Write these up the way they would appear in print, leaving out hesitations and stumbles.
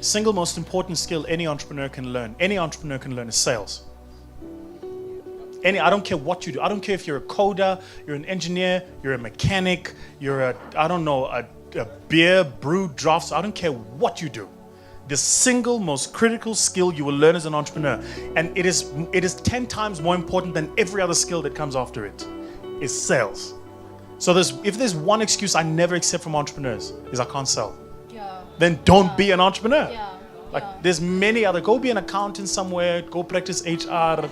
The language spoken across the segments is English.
Single most important skill any entrepreneur can learn is sales. I don't care what you do. I don't care if you're a coder, you're an engineer, you're a mechanic, you're a beer brew drafts. I don't care what you do. The single most critical skill you will learn as an entrepreneur, and it is 10 times more important than every other skill that comes after it, is sales. So if there's one excuse I never accept from entrepreneurs is I can't sell. Then don't be an entrepreneur. There's many other. Go be an accountant somewhere. Go practice HR.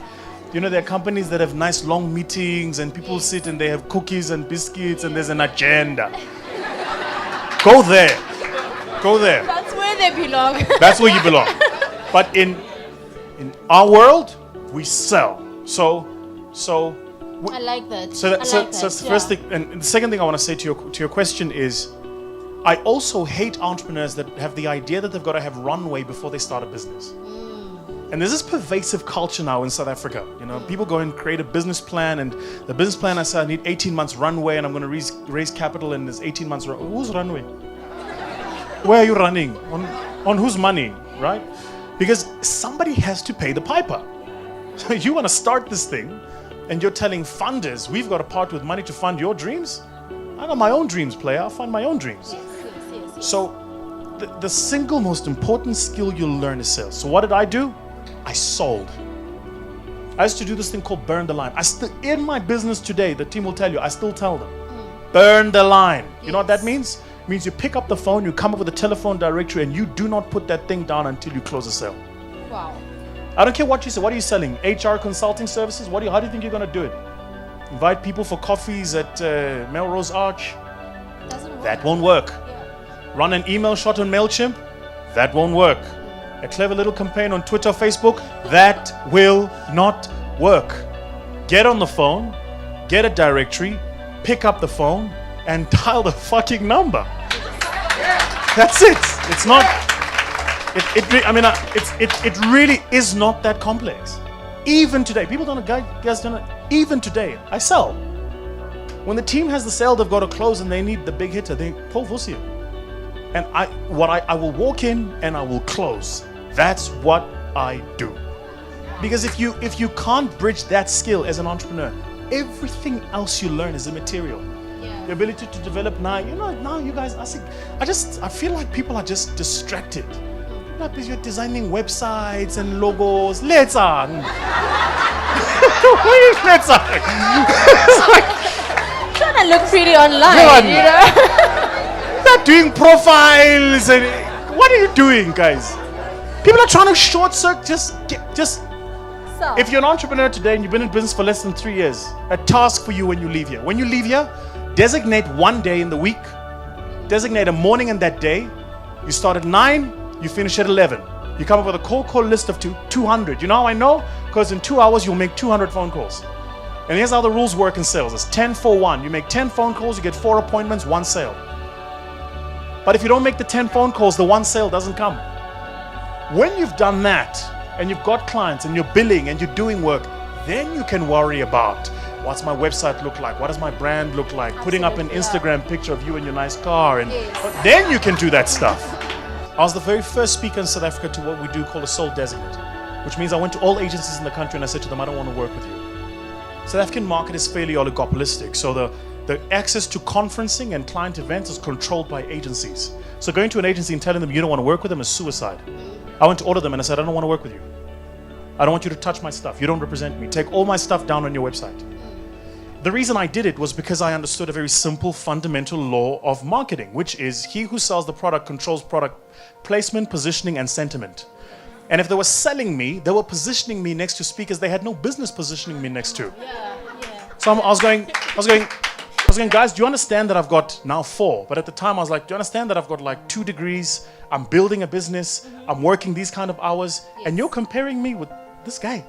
You know, there are companies that have nice long meetings and people sit and they have cookies and biscuits and there's an agenda. Go there. That's where they belong. That's where you belong. But in our world, we sell. So I like that. So that's the first thing. And the second thing I want to say to your question is, I also hate entrepreneurs that have the idea that they've got to have runway before they start a business. And there's this pervasive culture now in South Africa. You know, people go and create a business plan, and the business plan, I say I need 18 months runway, and I'm going to raise capital, and there's 18 months. Who's runway? Where are you running? On whose money, right? Because somebody has to pay the piper. So you want to start this thing, and you're telling funders, we've got to part with money to fund your dreams? I got my own dreams, player. I'll fund my own dreams. Yes. So the single most important skill you'll learn is sales. So what did I do? I sold. I used to do this thing called burn the line. In my business today, the team will tell you, I still tell them, burn the line. You know what that means? It means you pick up the phone, you come up with a telephone directory, and you do not put that thing down until you close a sale. Wow. I don't care what you say. What are you selling? HR consulting services? How do you think you're going to do it? Invite people for coffees at Melrose Arch? Doesn't work. That won't work. Yeah. Run an email shot on MailChimp? That won't work. A clever little campaign on Twitter, Facebook? That will not work. Get on the phone, get a directory, pick up the phone, and dial the fucking number. That's it. It's not. It really is not that complex. Even today, people don't know, guys don't know. Even today, I sell. When the team has the sale they've got to close and they need the big hitter, they pull Vusia. And I will walk in and I will close. That's what I do. Because if you can't bridge that skill as an entrepreneur, everything else you learn is immaterial. Yeah. The ability to develop now you guys, I feel like people are just distracted. Because you're designing websites and logos. Let's on. Let's on. Trying to look pretty online, you know. Not doing profiles and what are you doing, guys? People are trying to short circuit. Just. So, If you're an entrepreneur today and you've been in business for less than 3 years, a task for you when you leave here. When you leave here, designate one day in the week. Designate a morning in that day. You start at 9. You finish at 11. You come up with a cold call list of 200. You know how I know? Because in 2 hours, you'll make 200 phone calls. And here's how the rules work in sales. It's 10 for 1. You make 10 phone calls, you get 4 appointments, 1 sale. But if you don't make the 10 phone calls, the 1 sale doesn't come. When you've done that, and you've got clients, and you're billing, and you're doing work, then you can worry about what's my website look like? What does my brand look like? Putting up an Instagram picture of you in your nice car. And then you can do that stuff. I was the very first speaker in South Africa to what we do call a sole designate, which means I went to all agencies in the country and I said to them, I don't want to work with you. South African market is fairly oligopolistic, so the access to conferencing and client events is controlled by agencies. So going to an agency and telling them you don't want to work with them is suicide. I went to order them and I said, I don't want to work with you. I don't want you to touch my stuff. You don't represent me. Take all my stuff down on your website. The reason I did it was because I understood a very simple fundamental law of marketing, which is he who sells the product controls product placement, positioning, and sentiment. And if they were selling me, they were positioning me next to speakers they had no business positioning me next to. So I was going, guys, do you understand that I've got now 4? But at the time I was like, do you understand that I've got like 2 degrees? I'm building a business. I'm working these kind of hours. And you're comparing me with this guy?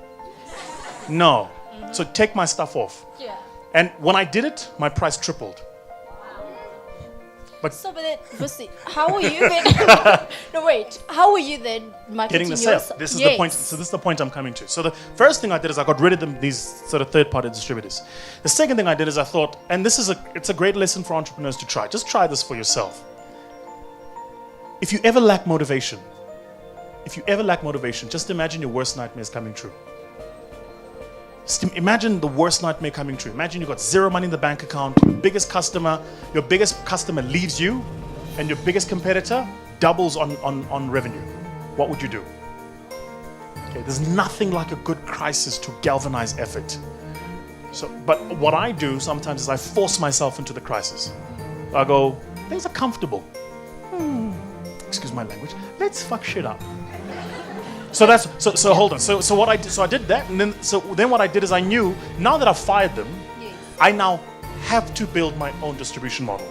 No. So take my stuff off. yeah. And when I did it, my price tripled. But then, Vusi, how were you then? No, wait. How were you then marketing Getting the sale. yourself? This is the point. So this is the point I'm coming to. So the first thing I did is I got rid of these sort of third-party distributors. The second thing I did is I thought, and it's a great lesson for entrepreneurs to try. Just try this for yourself. If you ever lack motivation, if you ever lack motivation, just imagine your worst nightmares coming true. Just imagine the worst nightmare coming true. Imagine you've got zero money in the bank account, your biggest customer leaves you, and your biggest competitor doubles on revenue. What would you do? Okay, there's nothing like a good crisis to galvanize effort. But what I do sometimes is I force myself into the crisis. I go, things are comfortable. Excuse my language. Let's fuck shit up. So hold on. So what I did, so I did that, and then what I did is I knew now that I've fired them, Yes. I now have to build my own distribution model.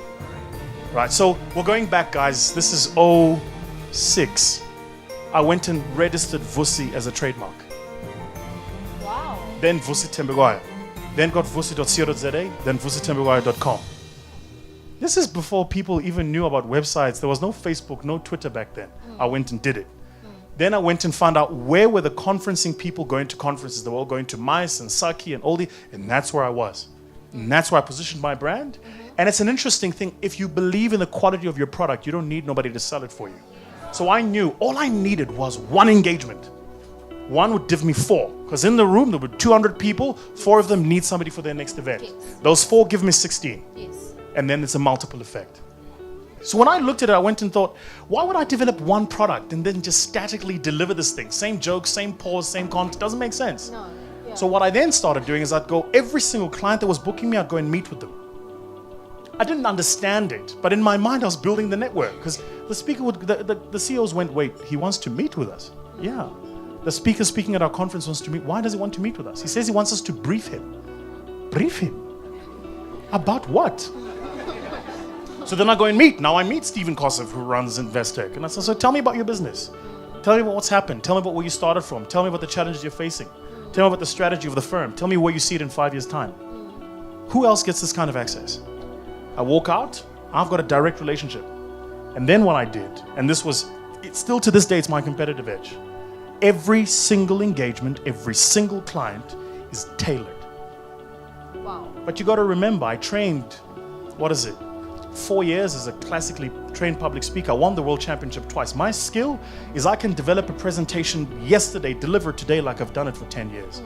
Right. So we're going back, guys. This is 06. I went and registered Vusi as a trademark. Wow. Then Vusi Tembegwaya. Then got vusi.co.za. Then vusitembegwaya.com. This is before people even knew about websites. There was no Facebook, no Twitter back then. I went and did it. Then I went and found out where were the conferencing people going to conferences. They were all going to MICE and Saki and Oldie, and that's where I was. And that's where I positioned my brand. And it's an interesting thing. If you believe in the quality of your product, you don't need nobody to sell it for you. So I knew all I needed was one engagement. One would give me 4. Because in the room, there were 200 people. 4 of them need somebody for their next event. Yes. Those 4 give me 16. Yes. And then it's a multiple effect. So when I looked at it, I went and thought, why would I develop one product and then just statically deliver this thing? Same joke, same pause, same content. Doesn't make sense. No. Yeah. So what I then started doing is I'd go, every single client that was booking me, I'd go and meet with them. I didn't understand it, but in my mind, I was building the network. Because the speaker would, the CEOs went, wait, he wants to meet with us. Yeah. The speaker speaking at our conference wants to meet. Why does he want to meet with us? He says he wants us to brief him. Brief him? About what? So then I go and meet. Now I meet Stephen Kosov, who runs Investec. And I say, so tell me about your business. Tell me about what's happened. Tell me about where you started from. Tell me about the challenges you're facing. Tell me about the strategy of the firm. Tell me where you see it in 5 years' time. Who else gets this kind of access? I walk out, I've got a direct relationship. And then what I did, and it's still to this day, it's my competitive edge. Every single engagement, every single client is tailored. Wow. But you got to remember, I trained, 4 years as a classically trained public speaker. I won the world championship twice. My skill is I can develop a presentation yesterday, deliver today like I've done it for 10 years.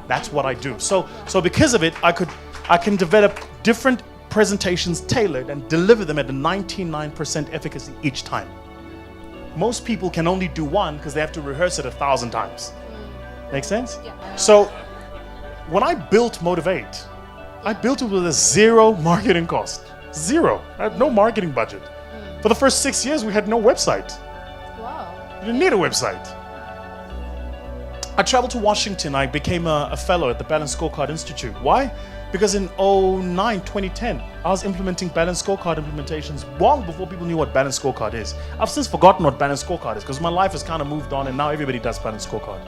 That's what I do. So because of it, I can develop different presentations tailored and deliver them at a 99% efficacy each time. Most people can only do one because they have to rehearse it 1,000 times. Make sense? Yeah. So when I built Motivate, I built it with a 0 marketing cost. 0. I had no marketing budget. For the first 6 years, we had no website. Wow. You didn't need a website. I traveled to Washington. I became a fellow at the Balanced Scorecard Institute. Why? Because in 2010, I was implementing Balanced Scorecard implementations long before people knew what Balanced Scorecard is. I've since forgotten what Balanced Scorecard is because my life has kind of moved on and now everybody does Balanced Scorecard.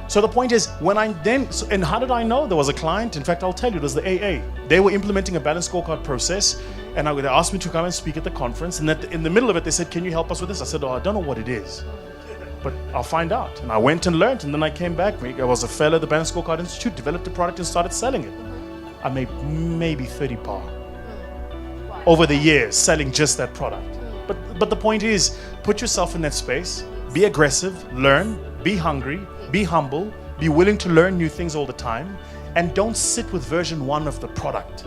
So the point is, and how did I know? There was a client, in fact, I'll tell you, it was the AA. They were implementing a Balanced Scorecard process, and they asked me to come and speak at the conference, and in the middle of it, they said, can you help us with this? I said, I don't know what it is, but I'll find out. And I went and learned, and then I came back. I was a fellow at the Balanced Scorecard Institute, developed the product, and started selling it. I made maybe 30 par over the years selling just that product. But the point is, put yourself in that space, be aggressive, learn, be hungry, be humble, be willing to learn new things all the time, and don't sit with version 1 of the product.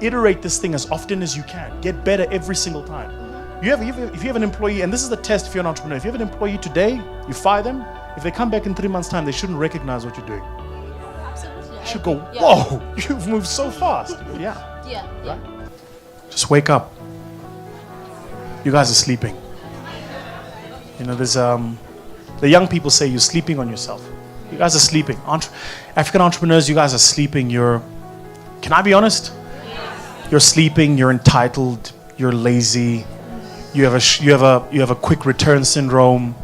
Iterate this thing as often as you can. Get better every single time. If you have an employee, and this is the test if you're an entrepreneur, if you have an employee today, you fire them, if they come back in 3 months' time, they shouldn't recognize what you're doing. Absolutely. You should go, whoa, you've moved so fast. Yeah. Yeah. Right? Just wake up. You guys are sleeping. There's the young people say you're sleeping on yourself. You guys are sleeping. African entrepreneurs, you guys are sleeping. Can I be honest? You're sleeping. You're entitled. You're lazy. You have a quick return syndrome.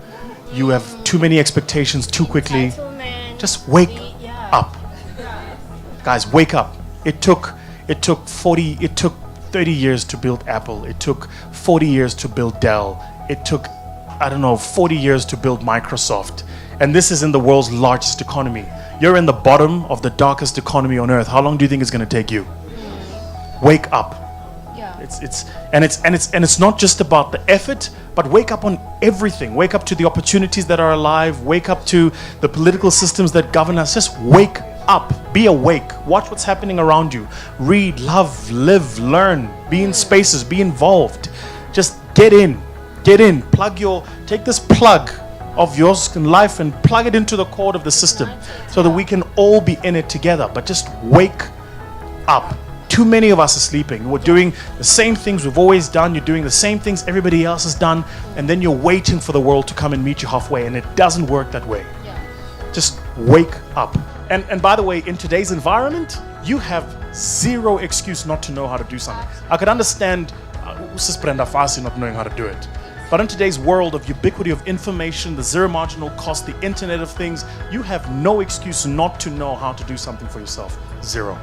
You have too many expectations too quickly. Just wake up, guys. Wake up. It took 30 years to build Apple. It took 40 years to build Dell. It took 40 years to build Microsoft. And this is in the world's largest economy. You're in the bottom of the darkest economy on earth. How long do you think it's going to take you? Wake up. Yeah. It's not just about the effort, but wake up on everything. Wake up to the opportunities that are alive. Wake up to the political systems that govern us. Just wake up. Be awake. Watch what's happening around you. Read, love, live, learn. Be in spaces. Be involved. Just get in. Get in. Take this plug of yours in life and plug it into the cord of the system so that we can all be in it together. But just wake up. Too many of us are sleeping. We're doing the same things we've always done. You're doing the same things everybody else has done, and then you're waiting for the world to come and meet you halfway, and it doesn't work that way. Just wake up. And by the way, in today's environment, you have zero excuse not to know how to do something. I could understand Sis Brenda Fassi not knowing how to do it. But in today's world of ubiquity of information, the zero marginal cost, the internet of things, you have no excuse not to know how to do something for yourself. Zero.